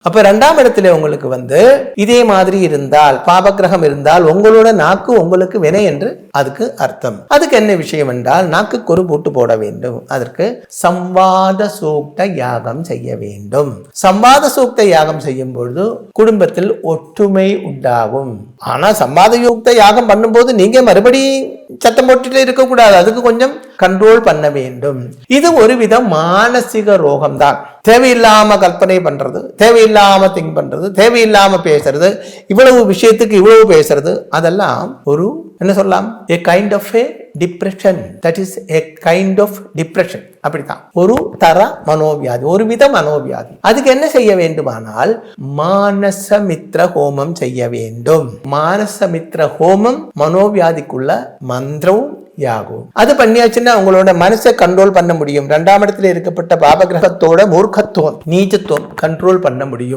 அப்ப 2ஆம் இடத்துல உங்களுக்கு இதே மாதிரி இருந்தால், பாபகிரகம் இருந்தால் உங்களோட நாக்கு உங்களுக்கு வினை என்று அதுக்கு அர்த்தம். அதுக்கு என்ன விஷயம் என்றால், நாக்குக்கு ஒரு பூட்டு போட வேண்டும். அதற்கு சம்வாத சூக்த யாகம் செய்ய வேண்டும். சம்வாத சூக்த யாகம் செய்யும் பொழுது குடும்பத்தில் ஒற்றுமை உண்டாகும். ஆனா சம்வாத யூக்த யாகம் பண்ணும்போது நீங்க மறுபடி சத்தம் போட்டுட்டு இருக்கக்கூடாது. அதுக்கு கொஞ்சம் கண்ட்ரோல் பண்ண வேண்டும். இது ஒரு வித மானசிக ரோகம்தான். தேவையில்லாம கற்பனை பண்றது, தேவையில்லாம திங்க் பண்றது, தேவையில்லாம பேசுறது, இவ்வளவு விஷயத்துக்கு இவ்வளவு பேசுறது, அதெல்லாம் ஒரு என்ன சொல்லலாம், a kind of a depression. That is a kind of depression. அப்படித்தான் ஒரு தர மனோவியாதி, ஒரு வித மனோவியாதி. அதுக்கு என்ன செய்ய வேண்டுமானால் மானசமித்ர ஹோமம் செய்ய வேண்டும். மானசமித்ர ஹோமம் மனோவியாதிக்குள்ள மந்திரம் யாகும். அது பண்ணியாச்சுன்னா உங்களோட மனசை கண்ட்ரோல் பண்ண முடியும். 2ஆம் இடத்துல இருக்கப்பட்ட பாபகிரகத்தோட மூர்க்கத்துவம், நீச்சத்துவம் கண்ட்ரோல் பண்ண முடியும்.